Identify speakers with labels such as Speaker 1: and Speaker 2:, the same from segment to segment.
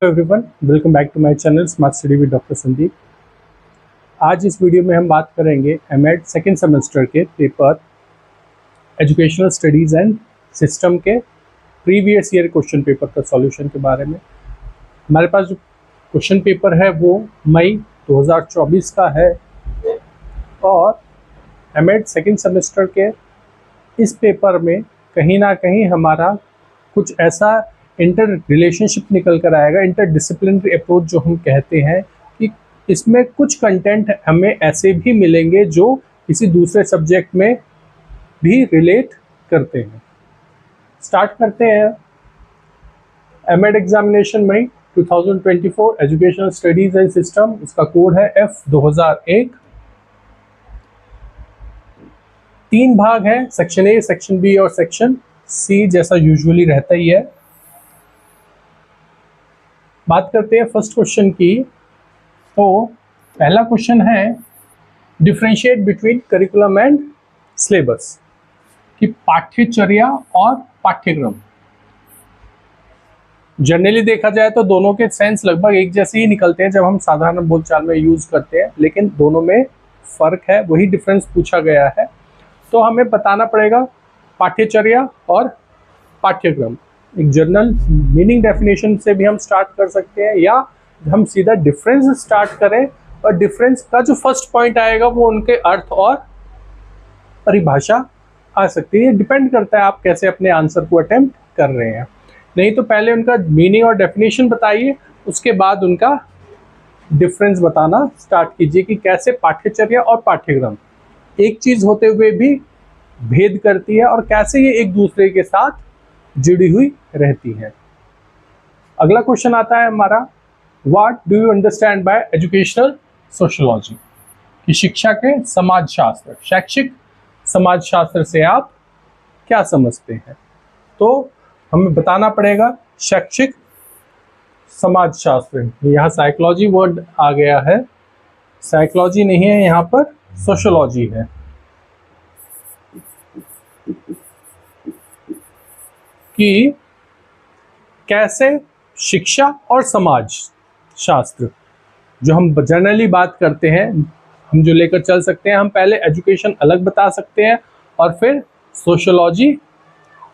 Speaker 1: Everyone, welcome back to my channel smart study with doctor Sandeep. आज इस वीडियो में हम बात करेंगे एमएड सेकेंड सेमेस्टर के paper educational studies and system के प्रीवियस ईयर क्वेश्चन पेपर का सॉल्यूशन के बारे में। हमारे पास जो क्वेश्चन पेपर है वो मई 2024 का है और एमएड सेकेंड सेमेस्टर के इस पेपर में कहीं ना कहीं हमारा कुछ ऐसा इंटर रिलेशनशिप निकल कर आएगा, इंटर डिसिप्लिनरी अप्रोच जो हम कहते हैं कि इसमें कुछ कंटेंट हमें ऐसे भी मिलेंगे जो किसी दूसरे सब्जेक्ट में भी रिलेट करते हैं। स्टार्ट करते हैं। MEd examination May 2024 educational studies and system, इसका कोड है F2001। 3 भाग है, सेक्शन ए, सेक्शन बी और सेक्शन सी, जैसा यूजुअली रहता ही है। बात करते हैं फर्स्ट क्वेश्चन की। तो पहला क्वेश्चन है differentiate between curriculum and syllabus, कि पाठ्यचर्या और पाठ्यक्रम। जनरली देखा जाए तो दोनों के सेंस लगभग एक जैसे ही निकलते हैं जब हम साधारण बोलचाल में यूज करते हैं, लेकिन दोनों में फर्क है, वही डिफरेंस पूछा गया है। तो हमें बताना पड़ेगा पाठ्यचर्या और पाठ्यक्रम। एक जनरल मीनिंग डेफिनेशन से भी हम स्टार्ट कर सकते हैं, या हम सीधा डिफरेंस स्टार्ट करें और डिफरेंस का जो फर्स्ट पॉइंट आएगा वो उनके अर्थ और परिभाषा आ सकती है। डिपेंड करता है आप कैसे अपने आंसर को अटेम्प्ट कर रहे हैं। नहीं तो पहले उनका मीनिंग और डेफिनेशन बताइए, उसके बाद उनका डिफरेंस बताना स्टार्ट कीजिए कि कैसे पाठ्यचर्या और पाठ्यक्रम एक चीज होते हुए भी भेद करती है और कैसे ये एक दूसरे के साथ जुड़ी हुई रहती है। अगला क्वेश्चन आता है हमारा, what do you understand by educational sociology, कि शिक्षा के समाजशास्त्र, शैक्षिक समाजशास्त्र से आप क्या समझते हैं। तो हमें बताना पड़ेगा शैक्षिक समाजशास्त्र। यहाँ साइकोलॉजी वर्ड आ गया है, साइकोलॉजी नहीं है, यहाँ पर सोशियोलॉजी है। कि कैसे शिक्षा और समाज शास्त्र जो हम जनरली बात करते हैं, हम जो लेकर चल सकते हैं, हम पहले एजुकेशन अलग बता सकते हैं और फिर सोशियोलॉजी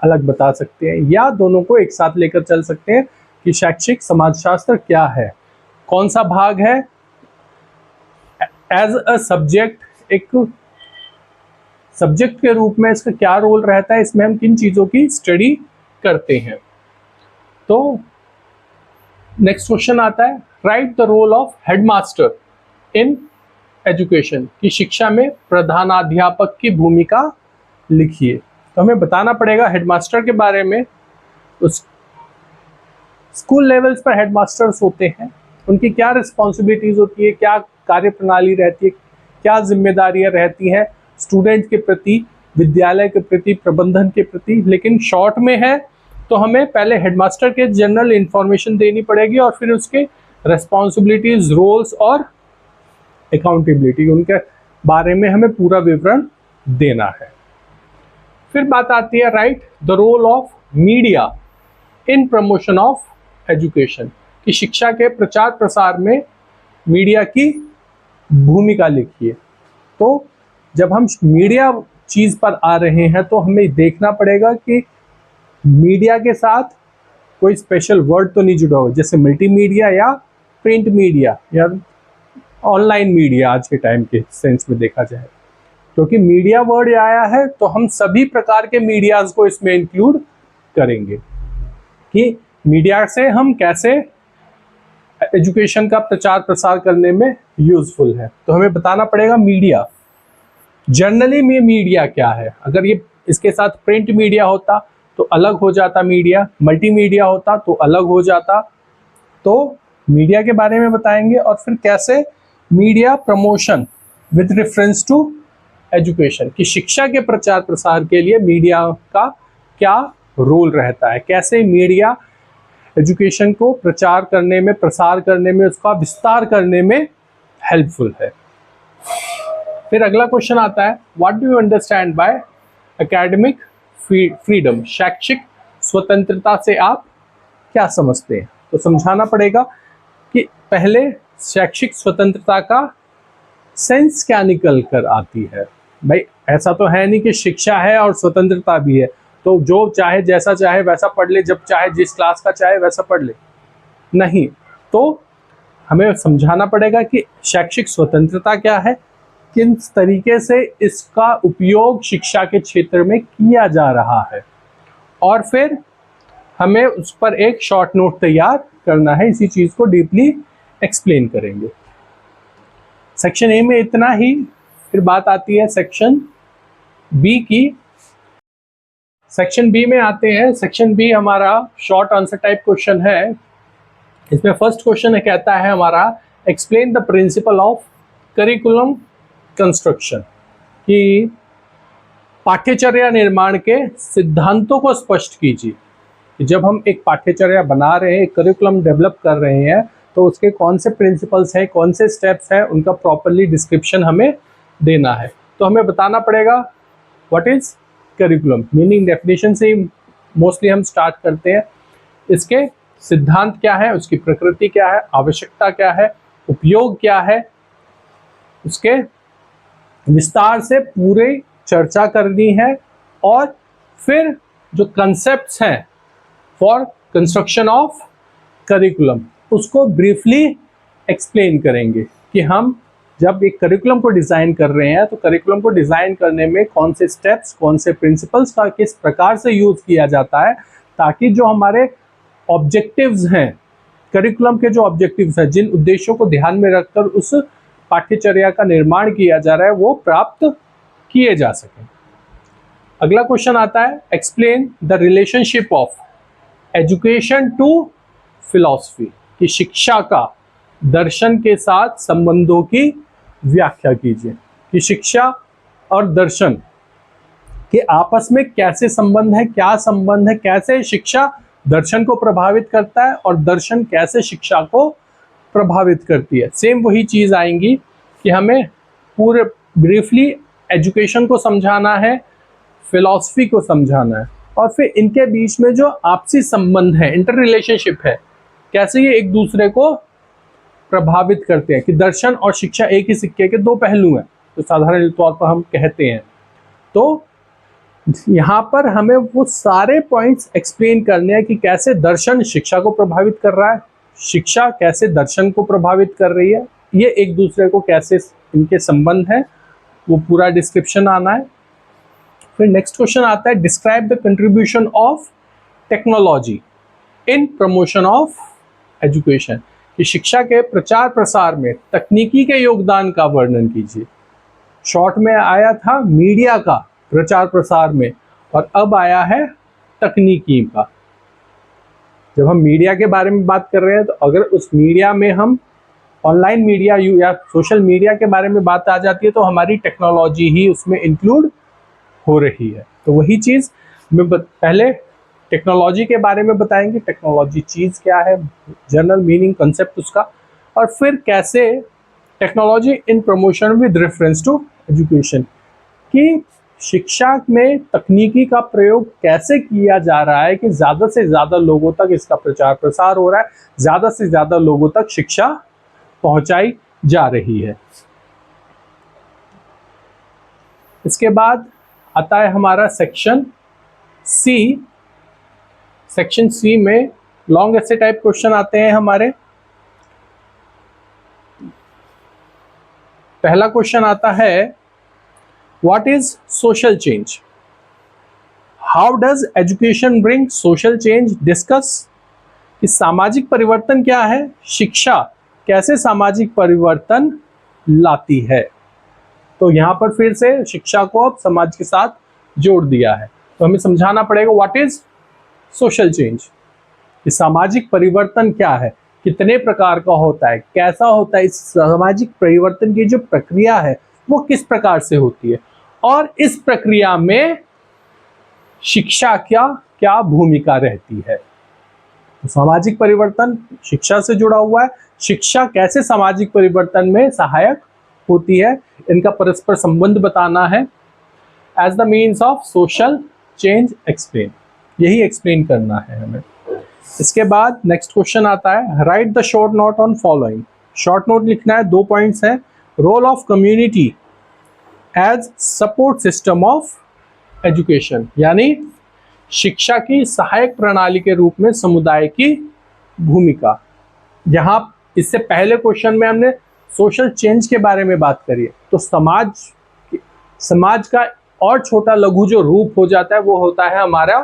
Speaker 1: अलग बता सकते हैं, या दोनों को एक साथ लेकर चल सकते हैं कि शैक्षिक समाजशास्त्र क्या है, कौन सा भाग है, एज अ सब्जेक्ट, एक सब्जेक्ट के रूप में इसका क्या रोल रहता है, इसमें हम किन चीज़ों की स्टडी करते हैं। तो नेक्स्ट क्वेश्चन आता है, write the role of headmaster in education, की शिक्षा में प्रधानाध्यापक की भूमिका लिखिए। तो हमें बताना पड़ेगा हेडमास्टर के बारे में। उस स्कूल लेवल्स पर हेडमास्टर्स होते हैं, उनकी क्या रिस्पॉन्सिबिलिटीज होती है, क्या कार्य प्रणाली रहती है, क्या जिम्मेदारियां रहती हैं स्टूडेंट के प्रति, विद्यालय के प्रति, प्रबंधन के प्रति। लेकिन शॉर्ट में है तो हमें पहले हेडमास्टर के जनरल इंफॉर्मेशन देनी पड़ेगी और फिर उसके रेस्पॉन्सिबिलिटीज, रोल्स और अकाउंटेबिलिटी, उनके बारे में हमें पूरा विवरण देना है। फिर बात आती है, write the role of media in promotion of education, कि शिक्षा के प्रचार प्रसार में मीडिया की भूमिका लिखिए। तो जब हम मीडिया चीज पर आ रहे हैं तो हमें देखना पड़ेगा कि मीडिया के साथ कोई स्पेशल वर्ड तो नहीं जुड़ा हो, जैसे मल्टीमीडिया या प्रिंट मीडिया या ऑनलाइन मीडिया आज के टाइम के सेंस में देखा जाए। क्योंकि मीडिया वर्ड आया है तो हम सभी प्रकार के मीडियाज को इसमें इंक्लूड करेंगे कि मीडिया से हम कैसे एजुकेशन का प्रचार प्रसार करने में यूजफुल है। तो हमें बताना पड़ेगा मीडिया, जनरली में मीडिया क्या है। अगर ये इसके साथ प्रिंट मीडिया होता तो अलग हो जाता मीडिया, मल्टीमीडिया होता तो अलग हो जाता। तो मीडिया के बारे में बताएंगे और फिर कैसे media promotion with reference to education, कि शिक्षा के प्रचार प्रसार के लिए मीडिया का क्या रोल रहता है, कैसे मीडिया एजुकेशन को प्रचार करने में, प्रसार करने में, उसका विस्तार करने में हेल्पफुल है। फिर अगला क्वेश्चन आता है, what do you understand bye academic freedom, शैक्षिक स्वतंत्रता से आप क्या समझते हैं। तो समझाना पड़ेगा कि पहले शैक्षिक स्वतंत्रता का सेंस क्या निकल कर आती है। भाई ऐसा तो है नहीं कि शिक्षा है और स्वतंत्रता भी है, तो जो चाहे जैसा चाहे वैसा पढ़ ले, जब चाहे जिस क्लास का चाहे वैसा पढ़ ले, नहीं। तो हमें समझाना पड़ेगा कि शैक्षिक स्वतंत्रता क्या है, किस तरीके से इसका उपयोग शिक्षा के क्षेत्र में किया जा रहा है, और फिर हमें उस पर एक शॉर्ट नोट तैयार करना है। इसी चीज़ को डीपली एक्सप्लेन करेंगे। सेक्शन ए में इतना ही। फिर बात आती है सेक्शन बी की। सेक्शन बी में आते हैं। सेक्शन बी हमारा शॉर्ट आंसर टाइप क्वेश्चन है। इसमें फर्स्ट क्वेश्चन कहता है हमारा, explain the principle of curriculum construction, कि पाठ्यचर्या निर्माण के सिद्धांतों को स्पष्ट कीजिए। जब हम एक पाठ्यचर्या बना रहे हैं, एक करिकुलम डेवलप कर रहे हैं, तो उसके कौन से प्रिंसिपल्स हैं, कौन से स्टेप्स हैं, उनका प्रॉपरली डिस्क्रिप्शन हमें देना है। तो हमें बताना पड़ेगा what is curriculum. Meaning definition से ही मोस्टली हम स्टार्ट करते हैं। इसके सिद्धांत क्या है, उसकी प्रकृति क्या है, आवश्यकता क्या है, उपयोग क्या है, उसके विस्तार से पूरी चर्चा करनी है। और फिर जो कंसेप्ट्स हैं फॉर कंस्ट्रक्शन ऑफ करिकुलम, उसको ब्रीफली एक्सप्लेन करेंगे कि हम जब एक करिकुलम को डिज़ाइन कर रहे हैं तो करिकुलम को डिज़ाइन करने में कौन से स्टेप्स, कौन से प्रिंसिपल्स का किस प्रकार से यूज़ किया जाता है, ताकि जो हमारे ऑब्जेक्टिव्स हैं, करिकुलम के जो ऑब्जेक्टिव्स हैं, जिन उद्देश्यों को ध्यान में रखकर उस पाठ्यचर्या का निर्माण किया जा रहा है, वो प्राप्त किए जा सकें। अगला क्वेश्चन आता है, explain the relationship of education to philosophy, कि शिक्षा का दर्शन के साथ संबंधों की व्याख्या कीजिए। कि शिक्षा और दर्शन के आपस में कैसे संबंध है, क्या संबंध है, कैसे शिक्षा दर्शन को प्रभावित करता है और दर्शन कैसे शिक्षा को प्रभावित करती है। सेम वही चीज आएंगी कि हमें पूरे ब्रीफली एजुकेशन को समझाना है, फिलॉसफी को समझाना है, और फिर इनके बीच में जो आपसी संबंध है, इंटर रिलेशनशिप है, कैसे ये एक दूसरे को प्रभावित करते हैं। कि दर्शन और शिक्षा एक ही सिक्के के दो पहलू हैं, तो साधारण तौर पर हम कहते हैं। तो यहाँ पर हमें वो सारे पॉइंट्स एक्सप्लेन करने हैं कि कैसे दर्शन शिक्षा को प्रभावित कर रहा है, शिक्षा कैसे दर्शन को प्रभावित कर रही है, ये एक दूसरे को कैसे इनके संबंध है, वो पूरा डिस्क्रिप्शन आना है। फिर नेक्स्ट क्वेश्चन आता है, describe the contribution of technology in promotion of education, कि शिक्षा के प्रचार प्रसार में तकनीकी के योगदान का वर्णन कीजिए। शॉर्ट में आया था मीडिया का प्रचार प्रसार में, और अब आया है तकनीकी का। जब हम मीडिया के बारे में बात कर रहे हैं, तो अगर उस मीडिया में हम ऑनलाइन मीडिया या सोशल मीडिया के बारे में बात आ जाती है, तो हमारी टेक्नोलॉजी ही उसमें इंक्लूड हो रही है। तो वही चीज़ में पहले टेक्नोलॉजी के बारे में बताएंगे, टेक्नोलॉजी चीज़ क्या है, जनरल मीनिंग कंसेप्ट उसका, और फिर कैसे technology in promotion with reference to education, कि शिक्षा में तकनीकी का प्रयोग कैसे किया जा रहा है कि ज़्यादा से ज़्यादा लोगों तक इसका प्रचार प्रसार हो रहा है, ज़्यादा से ज़्यादा लोगों तक शिक्षा पहुंचाई जा रही है। इसके बाद आता है हमारा सेक्शन सी। सेक्शन सी में लॉन्ग एसे टाइप क्वेश्चन आते हैं हमारे। पहला क्वेश्चन आता है, what is social change, how does education bring social change, discuss, कि सामाजिक परिवर्तन क्या है, शिक्षा कैसे सामाजिक परिवर्तन लाती है। तो यहां पर फिर से शिक्षा को अब समाज के साथ जोड़ दिया है। तो हमें समझाना पड़ेगा व्हाट इज सोशल चेंज, कि सामाजिक परिवर्तन क्या है, कितने प्रकार का होता है, कैसा होता है, इस सामाजिक परिवर्तन की जो प्रक्रिया है वो किस प्रकार से होती है, और इस प्रक्रिया में शिक्षा क्या क्या भूमिका रहती है। तो सामाजिक परिवर्तन शिक्षा से जुड़ा हुआ है, शिक्षा कैसे सामाजिक परिवर्तन में सहायक होती है, इनका परस्पर संबंध बताना है। As the means of social change explain, यही एक्सप्लेन करना है हमें। इसके बाद नेक्स्ट क्वेश्चन आता है, write the short note on following. Short note लिखना है, 2 पॉइंट्स हैं। Role of community as support system of education, यानी शिक्षा की सहायक प्रणाली के रूप में समुदाय की भूमिका। यहाँ इससे पहले क्वेश्चन में हमने सोशल चेंज के बारे में बात करी है, तो समाज का और छोटा लघु जो रूप हो जाता है वो होता है हमारा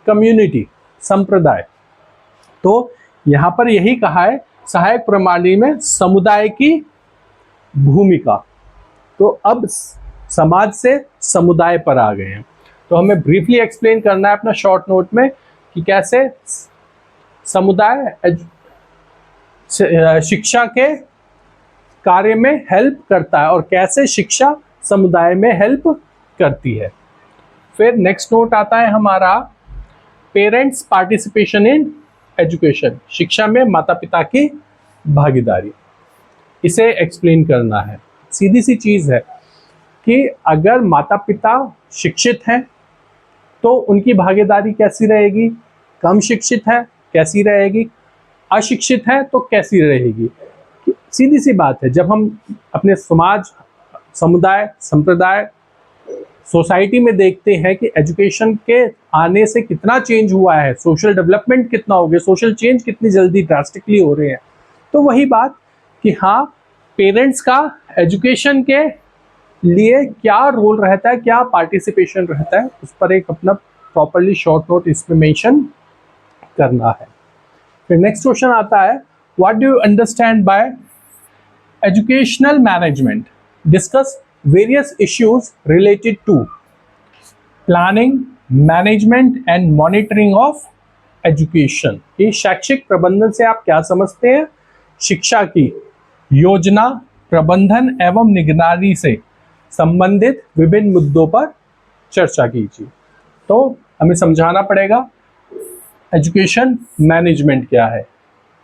Speaker 1: कम्युनिटी, संप्रदाय। तो यहाँ पर यही कहा है, सहायक प्रणाली में समुदाय की भूमिका। तो अब समाज से समुदाय पर आ गए हैं, तो हमें ब्रीफली एक्सप्लेन करना है अपना शॉर्ट नोट में कि कैसे समुदाय शिक्षा के कार्य में हेल्प करता है और कैसे शिक्षा समुदाय में हेल्प करती है। फिर नेक्स्ट नोट आता है हमारा, पेरेंट्स पार्टिसिपेशन इन एजुकेशन, शिक्षा में माता पिता की भागीदारी। इसे एक्सप्लेन करना है। सीधी सी चीज़ है कि अगर माता पिता शिक्षित हैं तो उनकी भागीदारी कैसी रहेगी, कम शिक्षित है कैसी रहेगी, अशिक्षित है तो कैसी रहेगी। सीधी सी बात है, जब हम अपने समाज, समुदाय, संप्रदाय, सोसाइटी में देखते हैं कि एजुकेशन के आने से कितना चेंज हुआ है, सोशल डेवलपमेंट कितना हो गया, सोशल चेंज कितनी जल्दी ड्रास्टिकली हो रहे हैं, तो वही बात कि हाँ, पेरेंट्स का एजुकेशन के लिए क्या रोल रहता है, क्या पार्टिसिपेशन रहता है, उस पर एक अपना प्रॉपरली शॉर्ट नोट इसमें मेंशन करना है। फिर नेक्स्ट क्वेश्चन आता है, what do you understand by educational management, discuss various issues related to planning, management and monitoring of education. ये शैक्षिक प्रबंधन से आप क्या समझते हैं, शिक्षा की योजना, प्रबंधन एवं निगरानी से संबंधित विभिन्न मुद्दों पर चर्चा कीजिए। तो हमें समझाना पड़ेगा एजुकेशन मैनेजमेंट क्या है।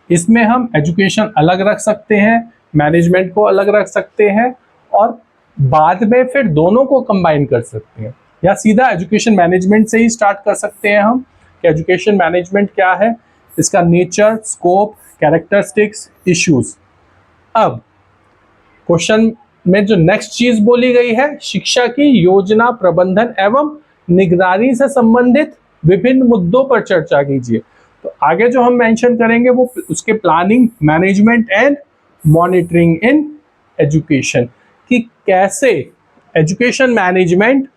Speaker 1: इसमें हम एजुकेशन अलग रख सकते हैं, मैनेजमेंट को अलग रख सकते हैं, और बाद में फिर दोनों को कंबाइन कर सकते हैं, या सीधा एजुकेशन मैनेजमेंट से ही स्टार्ट कर सकते हैं हम कि एजुकेशन मैनेजमेंट क्या है, इसका नेचर, स्कोप, कैरेक्टरिस्टिक्स, इश्यूज। अब क्वेश्चन में जो नेक्स्ट चीज बोली गई है, शिक्षा की योजना, प्रबंधन एवं निगरानी से संबंधित विभिन्न मुद्दों पर चर्चा कीजिए। तो आगे जो हम मेंशन करेंगे वो उसके planning, management and monitoring in education, कि कैसे एजुकेशन मैनेजमेंट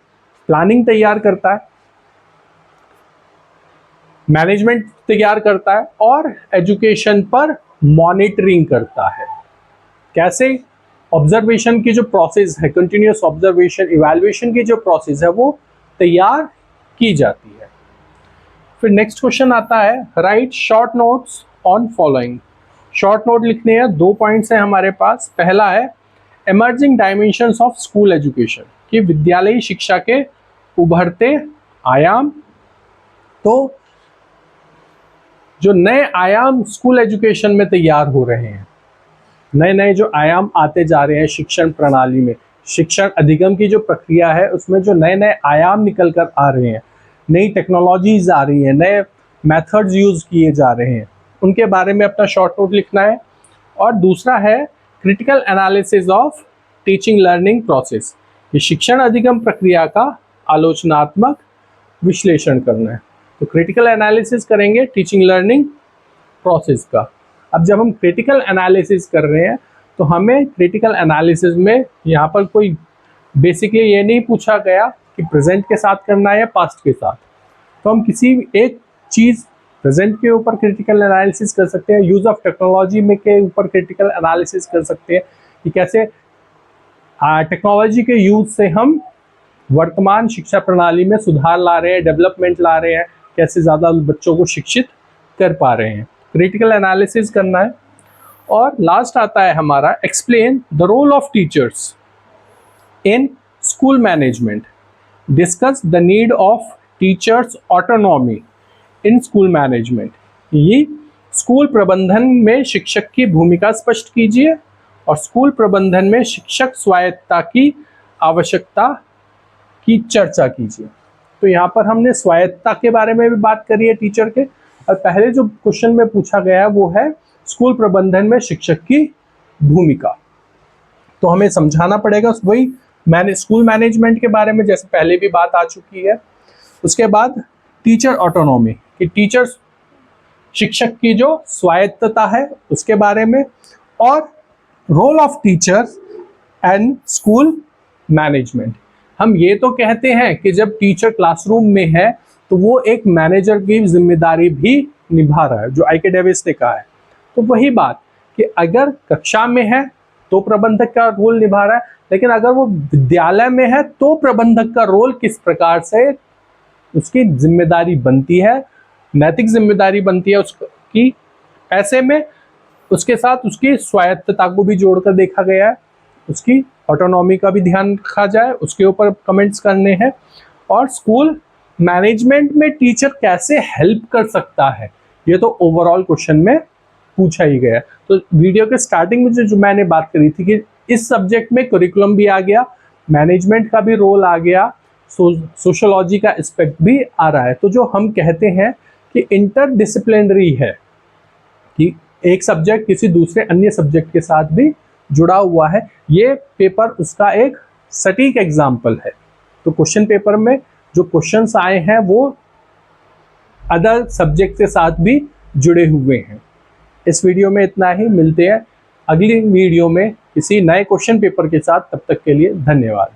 Speaker 1: प्लानिंग तैयार करता है, मैनेजमेंट तैयार करता है और एजुकेशन पर मॉनिटरिंग करता है। कैसे ऑब्जर्वेशन की जो प्रोसेस है, कंटिन्यूअस ऑब्जर्वेशन, इवैल्यूएशन की जो प्रोसेस है वो तैयार की जाती है। फिर नेक्स्ट क्वेश्चन आता है, right short notes on following. Short note लिखने हैं, 2 पॉइंट्स हैं हमारे पास। पहला है, emerging dimensions of school education, कि विद्यालयी शिक्षा के उभरते आयाम। तो जो नए आयाम स्कूल एजुकेशन में तैयार हो रहे हैं, नए नए जो आयाम आते जा रहे हैं शिक्षण प्रणाली में, शिक्षण अधिगम की जो प्रक्रिया है उसमें जो नए नए आयाम निकल कर आ रहे हैं, नई टेक्नोलॉजीज आ रही हैं, नए मेथड्स यूज किए जा रहे हैं, उनके बारे में अपना शॉर्ट नोट लिखना है। और दूसरा है, critical analysis of teaching learning process, ये शिक्षण अधिगम प्रक्रिया का आलोचनात्मक विश्लेषण करना है। तो क्रिटिकल एनालिसिस करेंगे टीचिंग लर्निंग प्रोसेस का। अब जब हम क्रिटिकल एनालिसिस कर रहे हैं तो हमें क्रिटिकल एनालिसिस में यहाँ पर कोई बेसिकली ये नहीं पूछा गया कि प्रेजेंट के साथ करना है या पास्ट के साथ, तो हम किसी एक चीज़ प्रेजेंट के ऊपर क्रिटिकल एनालिसिस कर सकते हैं, यूज़ ऑफ टेक्नोलॉजी में के ऊपर क्रिटिकल एनालिसिस कर सकते हैं कि कैसे टेक्नोलॉजी के यूज से हम वर्तमान शिक्षा प्रणाली में सुधार ला रहे हैं, डेवलपमेंट ला रहे हैं, कैसे ज़्यादा बच्चों को शिक्षित कर पा रहे हैं, क्रिटिकल एनालिसिस करना है। और लास्ट आता है हमारा, explain the role of teachers in school management, discuss the need of teachers autonomy in school management. ये स्कूल प्रबंधन में शिक्षक की भूमिका स्पष्ट कीजिए और स्कूल प्रबंधन में शिक्षक स्वायत्तता की आवश्यकता की चर्चा कीजिए। तो यहाँ पर हमने स्वायत्तता के बारे में भी बात करी है टीचर के, और पहले जो क्वेश्चन में पूछा गया है वो है स्कूल प्रबंधन में शिक्षक की भूमिका। तो हमें समझाना पड़ेगा वही स्कूल मैनेजमेंट के बारे में, जैसे पहले भी बात आ चुकी है। उसके बाद टीचर ऑटोनॉमी, कि टीचर्स शिक्षक की जो स्वायत्तता है उसके बारे में, और role of teachers and school management. हम ये तो कहते हैं कि जब टीचर क्लासरूम में है तो वो एक मैनेजर की जिम्मेदारी भी निभा रहा है, जो आईके डेविस ने कहा है। तो वही बात कि अगर कक्षा में है तो प्रबंधक का रोल निभा रहा है, लेकिन अगर वो विद्यालय में है तो प्रबंधक का रोल किस प्रकार से उसकी जिम्मेदारी बनती है, नैतिक जिम्मेदारी बनती है उसकी। ऐसे में उसके साथ उसकी स्वायत्तता को भी जोड़कर देखा गया है, उसकी ऑटोनॉमी का भी ध्यान रखा जाए, उसके ऊपर कमेंट्स करने हैं। और स्कूल मैनेजमेंट में टीचर कैसे हेल्प कर सकता है, ये तो ओवरऑल क्वेश्चन में पूछा ही गया। तो वीडियो के स्टार्टिंग में जो मैंने बात करी थी कि इस सब्जेक्ट में करिकुलम भी आ गया, मैनेजमेंट का भी रोल आ गया, सोशोलॉजी का एस्पेक्ट भी आ रहा है। तो जो हम कहते हैं कि इंटरडिसिप्लिनरी है, कि एक सब्जेक्ट किसी दूसरे अन्य सब्जेक्ट के साथ भी जुड़ा हुआ है, ये पेपर उसका एक सटीक एग्जाम्पल है। तो क्वेश्चन पेपर में जो क्वेश्चंस आए हैं वो अदर सब्जेक्ट के साथ भी जुड़े हुए हैं। इस वीडियो में इतना ही, मिलते हैं अगली वीडियो में किसी नए क्वेश्चन पेपर के साथ। तब तक के लिए धन्यवाद।